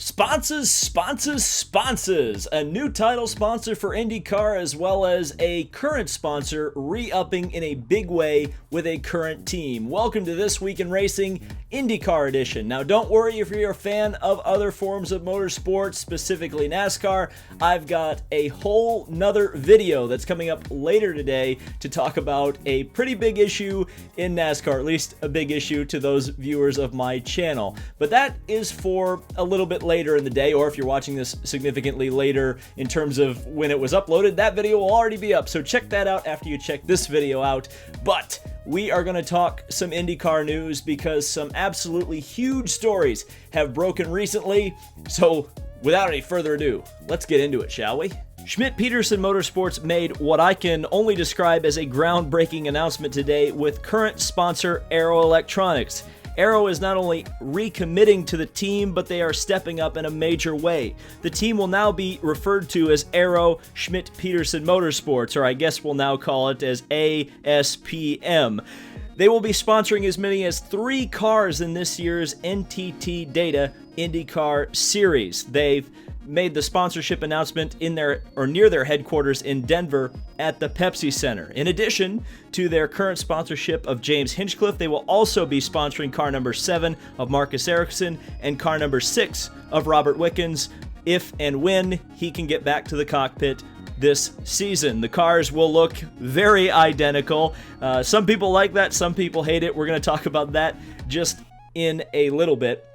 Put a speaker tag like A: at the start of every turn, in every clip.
A: Sponsors! A new title sponsor for IndyCar as well as a current sponsor re-upping in a big way with a current team. Welcome to This Week in Racing IndyCar edition. Now don't worry if you're a fan of other forms of motorsports, specifically NASCAR. I've got a whole nother video that's coming up later today to talk about a pretty big issue in NASCAR, at least a big issue to those viewers of my channel. But that is for a little bit later in the day, or if you're watching this significantly later in terms of when it was uploaded, that video will already be up. So check that out after you check this video out. But we are going to talk some IndyCar news because some absolutely huge stories have broken recently. So without any further ado, let's get into it, shall we? Schmidt Peterson Motorsports made what I can only describe as a groundbreaking announcement today with current sponsor Arrow Electronics. Arrow is not only recommitting to the team, but they are stepping up in a major way. The team will now be referred to as Arrow Schmidt Peterson Motorsports, or I guess we'll now call it as ASPM. They will be sponsoring as many as 3 cars in this year's NTT Data INDYCAR series. They've made the sponsorship announcement in their or near their headquarters in Denver at the Pepsi Center. In addition to their current sponsorship of James Hinchcliffe, they will also be sponsoring car number 7 of Marcus Ericsson and car number 6 of Robert Wickens if and when he can get back to the cockpit this season. The cars will look very identical. Some people like that, some people hate it. We're going to talk about that just in a little bit.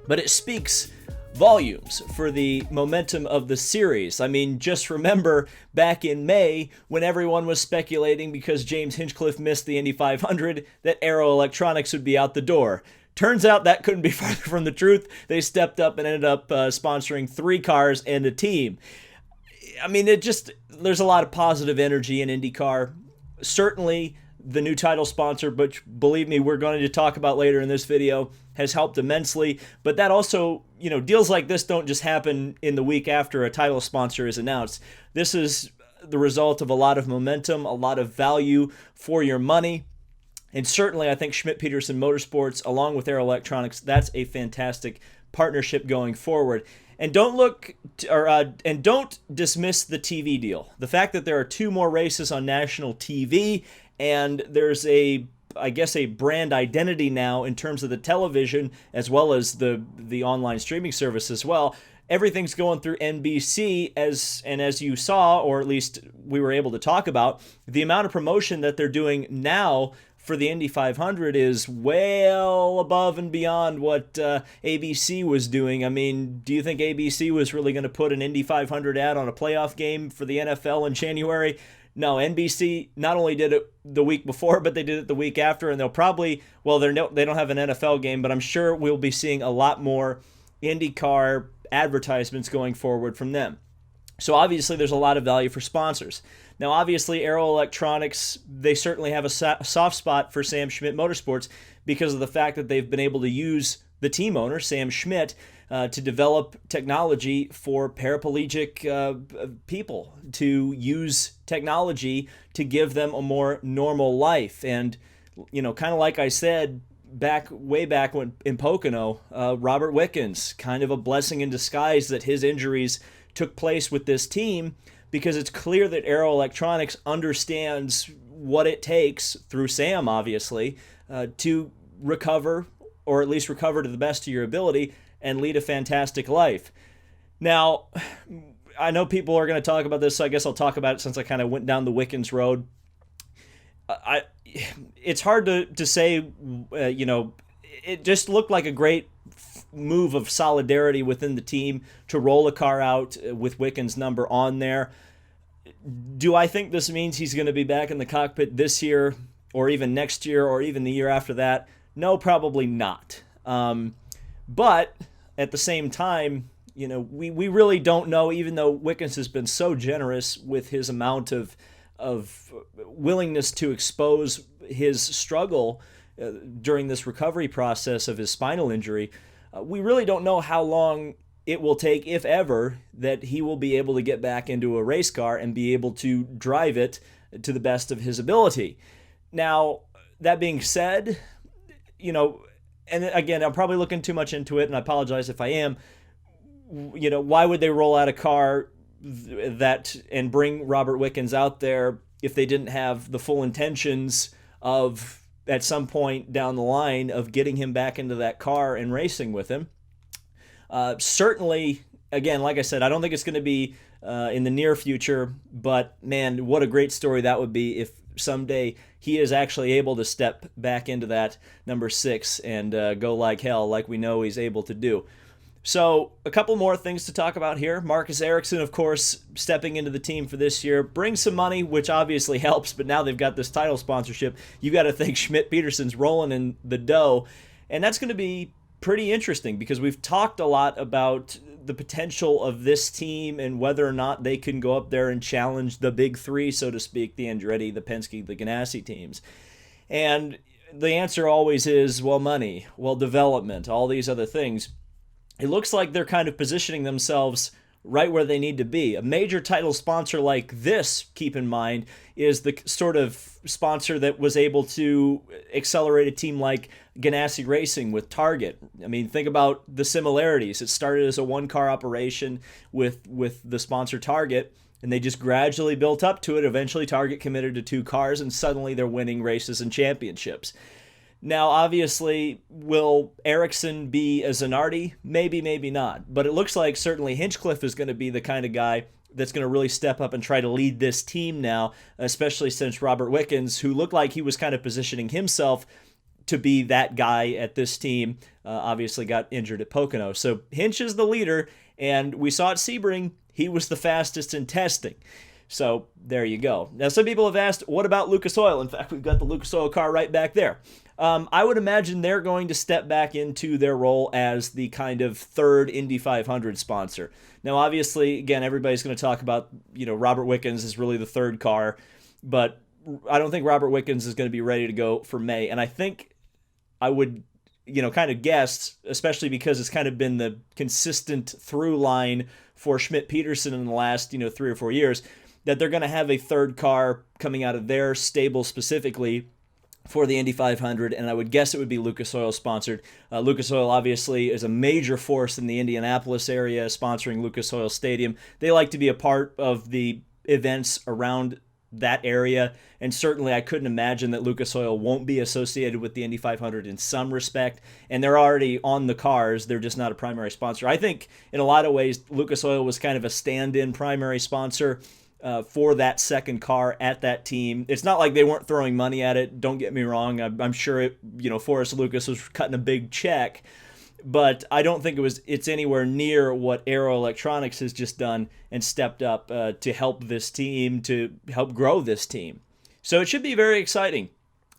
A: But it speaks volumes for the momentum of the series. I mean, just remember back in May when everyone was speculating because James Hinchcliffe missed the Indy 500 that Arrow Electronics would be out the door. Turns out that couldn't be farther from the truth. They stepped up and ended up sponsoring 3 cars and a team. I mean, there's a lot of positive energy in IndyCar. Certainly the new title sponsor, but believe me, we're going to talk about later in this video, has helped immensely. But that also, deals like this don't just happen in the week after a title sponsor is announced. This is the result of a lot of momentum, a lot of value for your money. And certainly I think Schmidt Peterson Motorsports, along with Arrow Electronics, that's a fantastic partnership going forward. And don't don't dismiss the TV deal. The fact that there are 2 more races on national TV, and there's a brand identity now in terms of the television as well as the online streaming service as well. Everything's going through NBC as you saw, or at least we were able to talk about, the amount of promotion that they're doing now for the Indy 500 is well above and beyond what ABC was doing. I mean, do you think ABC was really going to put an Indy 500 ad on a playoff game for the NFL in January? No, NBC not only did it the week before, but they did it the week after, and they'll probably, they don't have an NFL game, but I'm sure we'll be seeing a lot more IndyCar advertisements going forward from them. So obviously there's a lot of value for sponsors. Now obviously Arrow Electronics, they certainly have a soft spot for Sam Schmidt Motorsports because of the fact that they've been able to use the team owner, Sam Schmidt, to develop technology for paraplegic people, to use technology to give them a more normal life. And, kind of like I said, way back when in Pocono, Robert Wickens, kind of a blessing in disguise that his injuries took place with this team, because it's clear that Arrow Electronics understands what it takes, through Sam obviously, to recover, or at least recover to the best of your ability, and lead a fantastic life. Now, I know people are going to talk about this, so I guess I'll talk about it since I kind of went down the Wickens road. It's hard to say, it just looked like a great move of solidarity within the team to roll a car out with Wickens' number on there. Do I think this means he's going to be back in the cockpit this year, or even next year, or even the year after that? No, probably not. But at the same time, we really don't know, even though Wickens has been so generous with his amount of willingness to expose his struggle during this recovery process of his spinal injury. We really don't know how long it will take, if ever, that he will be able to get back into a race car and be able to drive it to the best of his ability. Now, that being said, and again, I'm probably looking too much into it, and I apologize if I am. why would they roll out a car that and bring Robert Wickens out there if they didn't have the full intentions of, at some point down the line, of getting him back into that car and racing with him? Certainly, again, like I said, I don't think it's going to be in the near future, but man, what a great story that would be if someday he is actually able to step back into that number 6 and go like hell, like we know he's able to do. So a couple more things to talk about here. Marcus Ericsson, of course, stepping into the team for this year, brings some money, which obviously helps, but now they've got this title sponsorship. You got to think Schmidt Peterson's rolling in the dough, and that's going to be pretty interesting because we've talked a lot about the potential of this team and whether or not they can go up there and challenge the big three, so to speak, the Andretti, the Penske, the Ganassi teams. And the answer always is, well, money, well, development, all these other things. It looks like they're kind of positioning themselves right where they need to be. A major title sponsor like this, keep in mind, is the sort of sponsor that was able to accelerate a team like Ganassi Racing with Target. I mean, think about the similarities. It started as a one-car operation with the sponsor Target, and they just gradually built up to it. Eventually, Target committed to 2 cars, and suddenly they're winning races and championships. Now, obviously, will Ericsson be a Zanardi? Maybe, maybe not. But it looks like certainly Hinchcliffe is going to be the kind of guy that's going to really step up and try to lead this team now, especially since Robert Wickens, who looked like he was kind of positioning himself to be that guy at this team, obviously got injured at Pocono. So Hinch is the leader, and we saw at Sebring, he was the fastest in testing. So there you go. Now, some people have asked, what about Lucas Oil? In fact, we've got the Lucas Oil car right back there. I would imagine they're going to step back into their role as the kind of third Indy 500 sponsor. Now, obviously, again, everybody's going to talk about, Robert Wickens is really the third car, but I don't think Robert Wickens is going to be ready to go for May. And I think I would, kind of guess, especially because it's kind of been the consistent through line for Schmidt Peterson in the last, 3 or 4 years, that they're going to have a third car coming out of their stable specifically for the Indy 500, and I would guess it would be Lucas Oil sponsored. Lucas Oil obviously is a major force in the Indianapolis area, sponsoring Lucas Oil Stadium. They like to be a part of the events around that area, and certainly I couldn't imagine that Lucas Oil won't be associated with the Indy 500 in some respect, and they're already on the cars. They're just not a primary sponsor. I think in a lot of ways Lucas Oil was kind of a stand-in primary sponsor for that second car at that team. It's not like they weren't throwing money at it. Don't get me wrong. I'm sure Forrest Lucas was cutting a big check, but I don't think it's anywhere near what Aero Electronics has just done and stepped up to help this team, to help grow this team. So it should be very exciting.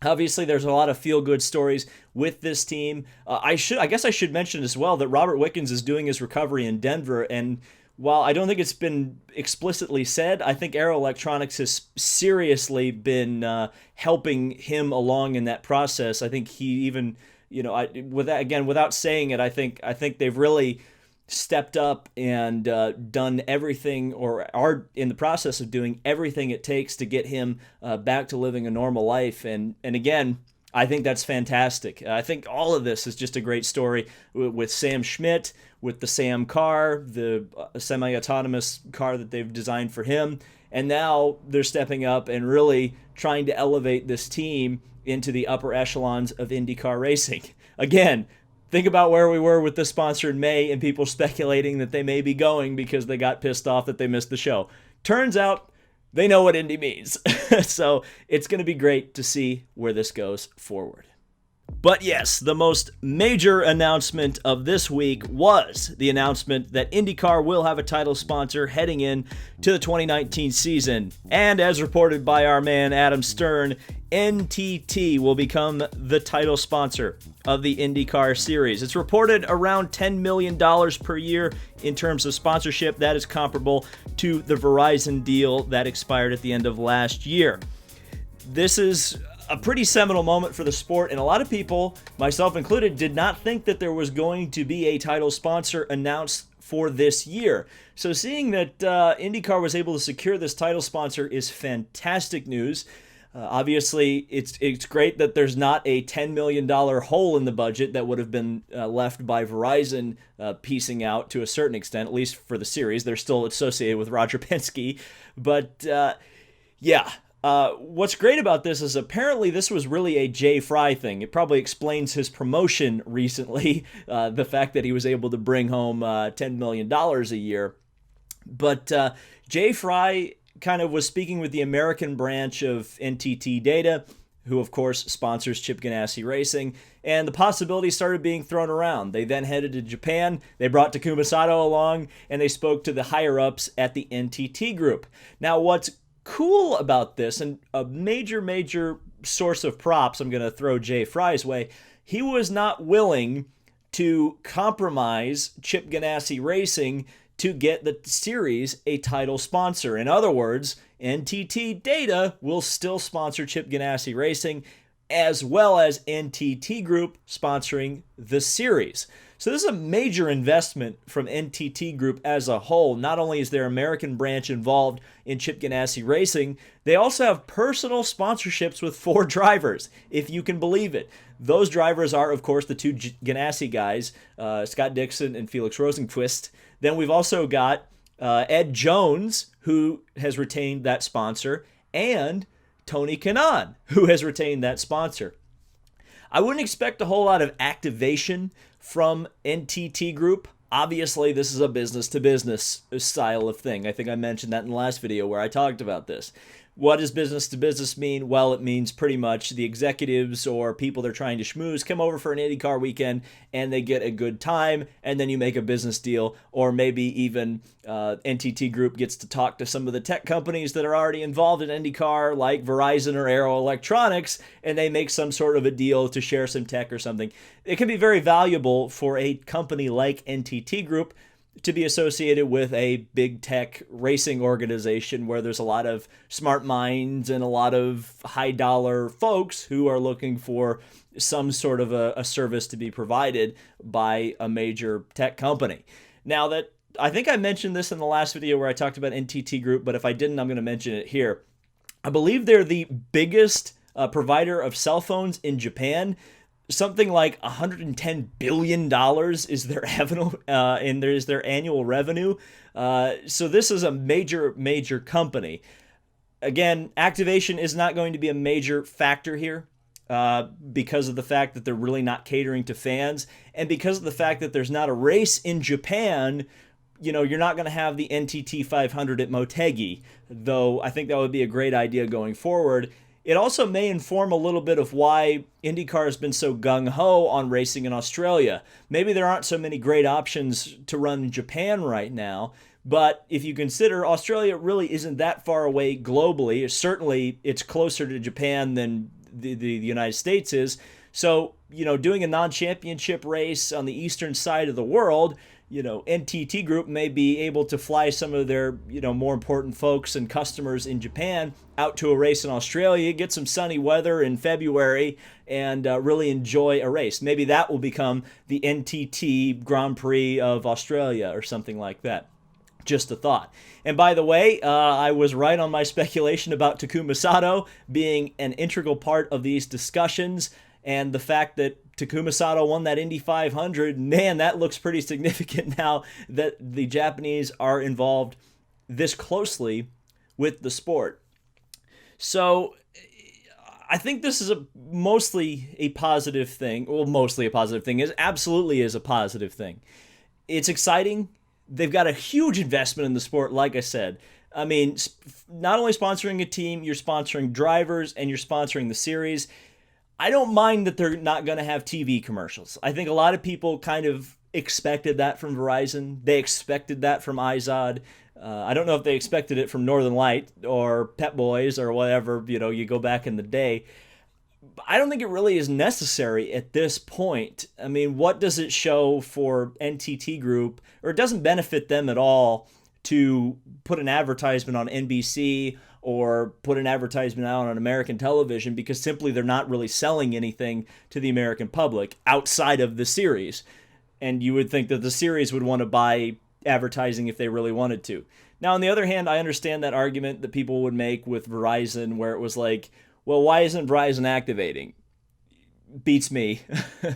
A: Obviously, there's a lot of feel-good stories with this team. I guess I should mention as well that Robert Wickens is doing his recovery in Denver, and while I don't think it's been explicitly said, I think Aero Electronics has seriously been helping him along in that process. I think he even, without saying it, I think they've really stepped up and done everything, or are in the process of doing everything it takes to get him back to living a normal life. And again, I think that's fantastic. I think all of this is just a great story with Sam Schmidt, with the Sam car, the semi-autonomous car that they've designed for him. And now they're stepping up and really trying to elevate this team into the upper echelons of IndyCar racing. Again, think about where we were with this sponsor in May and people speculating that they may be going because they got pissed off that they missed the show. Turns out they know what Indy means. So it's going to be great to see where this goes forward. But yes, the most major announcement of this week was the announcement that IndyCar will have a title sponsor heading in to the 2019 season. And as reported by our man Adam Stern, NTT will become the title sponsor of the IndyCar series. It's reported around $10 million per year in terms of sponsorship. That is comparable to the Verizon deal that expired at the end of last year. This is a pretty seminal moment for the sport, and a lot of people, myself included, did not think that there was going to be a title sponsor announced for this year. So seeing that IndyCar was able to secure this title sponsor is fantastic news. Obviously, it's great that there's not a $10 million hole in the budget that would have been left by Verizon piecing out to a certain extent, at least for the series. They're still associated with Roger Penske. But yeah, what's great about this is apparently this was really a Jay Fry thing. It probably explains his promotion recently, the fact that he was able to bring home $10 million a year. But Jay Fry kind of was speaking with the American branch of NTT Data, who of course sponsors Chip Ganassi Racing, and the possibility started being thrown around. They then headed to Japan, they brought Takuma Sato along, and they spoke to the higher-ups at the NTT Group. Now what's cool about this, and a major source of props I'm going to throw Jay Fry's way, he was not willing to compromise Chip Ganassi Racing to get the series a title sponsor. In other words, NTT Data will still sponsor Chip Ganassi Racing, as well as NTT Group sponsoring the series. So this is a major investment from NTT Group as a whole. Not only is their American branch involved in Chip Ganassi Racing, they also have personal sponsorships with 4 drivers, if you can believe it. Those drivers are, of course, the 2 Ganassi guys, Scott Dixon and Felix Rosenqvist. Then we've also got Ed Jones, who has retained that sponsor, and Tony Kanaan, who has retained that sponsor. I wouldn't expect a whole lot of activation from NTT Group. Obviously, this is a business-to-business style of thing. I think I mentioned that in the last video where I talked about this. What does business-to-business mean? Well, it means pretty much the executives or people they're trying to schmooze come over for an IndyCar weekend and they get a good time, and then you make a business deal, or maybe even NTT Group gets to talk to some of the tech companies that are already involved in IndyCar, like Verizon or Arrow Electronics, and they make some sort of a deal to share some tech or something. It can be very valuable for a company like NTT Group to be associated with a big tech racing organization where there's a lot of smart minds and a lot of high dollar folks who are looking for some sort of a service to be provided by a major tech company. Now that I think I mentioned this in the last video where I talked about NTT Group, but if I didn't, I'm going to mention it here. I believe they're the biggest provider of cell phones in Japan. Something like $110 billion is their revenue, and there's their annual revenue. So this is a major company. Again, activation is not going to be a major factor here because of the fact that they're really not catering to fans, and because of the fact that there's not a race in Japan. You know, you're not going to have the NTT 500 at Motegi, though I think that would be a great idea going forward. It also may inform a little bit of why IndyCar has been so gung-ho on racing in Australia. Maybe there aren't so many great options to run in Japan right now, but if you consider Australia really isn't that far away globally, certainly it's closer to Japan than the United States is. So, you know, doing a non-championship race on the eastern side of the world, you know, NTT Group may be able to fly some of their, you know, more important folks and customers in Japan out to a race in Australia, get some sunny weather in February, and really enjoy a race. Maybe that will become the NTT Grand Prix of Australia or something like that. Just a thought. And by the way, I was right on my speculation about Takuma Sato being an integral part of these discussions, and the fact that Takuma Sato won that Indy 500, man, that looks pretty significant now that the Japanese are involved this closely with the sport. So I think this is mostly a positive thing. Well, mostly a positive thing. It absolutely is a positive thing. It's exciting. They've got a huge investment in the sport, like I said. I mean, not only sponsoring a team, you're sponsoring drivers and you're sponsoring the series. I don't mind that they're not going to have TV commercials. I think a lot of people kind of expected that from Verizon. They expected that from iZod. I don't know if they expected it from Northern Light or Pep Boys or whatever, you know, you go back in the day. I don't think it really is necessary at this point. I mean, what does it show for NTT Group, or it doesn't benefit them at all to put an advertisement on NBC or put an advertisement out on American television, because simply they're not really selling anything to the American public outside of the series. And you would think that the series would want to buy advertising if they really wanted to. Now, on the other hand, I understand that argument that people would make with Verizon, where it was like, Well, why isn't Verizon activating? Beats me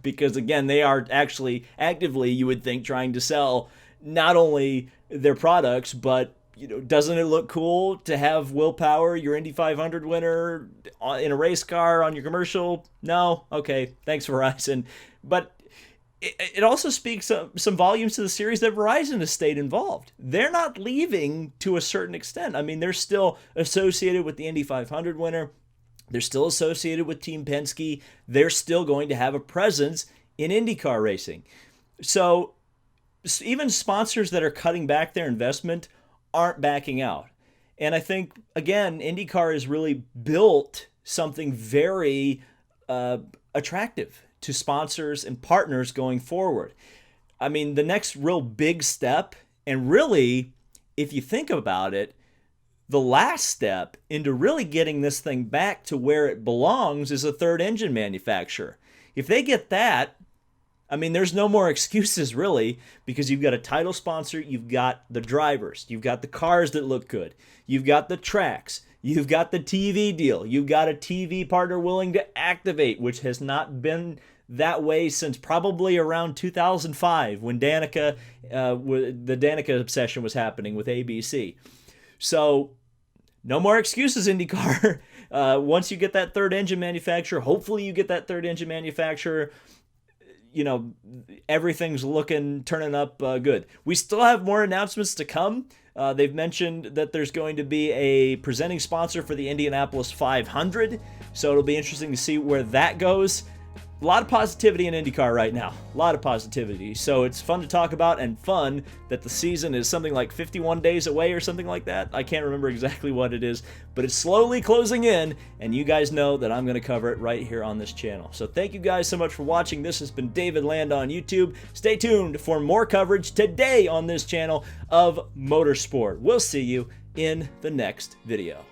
A: because again, they are actually actively, you would think, trying to sell not only their products, but doesn't it look cool to have Will Power, your Indy 500 winner, in a race car on your commercial? No? Okay, thanks Verizon. But it also speaks some volumes to the series that Verizon has stayed involved. They're not leaving to a certain extent. I mean, they're still associated with the Indy 500 winner. They're still associated with Team Penske. They're still going to have a presence in IndyCar racing. So even sponsors that are cutting back their investment aren't backing out. And I think, again, IndyCar has really built something very attractive to sponsors and partners going forward. I mean, the next real big step, and really, if you think about it, the last step into really getting this thing back to where it belongs is a third engine manufacturer. If they get that, I mean, there's no more excuses really, because you've got a title sponsor, you've got the drivers, you've got the cars that look good, you've got the tracks, you've got the TV deal, you've got a TV partner willing to activate, which has not been that way since probably around 2005 when the Danica obsession was happening with ABC. So no more excuses, IndyCar. Once you get that third engine manufacturer, hopefully you get that third engine manufacturer, everything's turning up good. We still have more announcements to come. They've mentioned that there's going to be a presenting sponsor for the Indianapolis 500, so it'll be interesting to see where that goes. A lot of positivity in IndyCar right now. A lot of positivity. So it's fun to talk about, and fun that the season is something like 51 days away or something like that. I can't remember exactly what it is, but it's slowly closing in, and you guys know that I'm going to cover it right here on this channel. So thank you guys so much for watching. This has been David Land on YouTube. Stay tuned for more coverage today on this channel of Motorsport. We'll see you in the next video.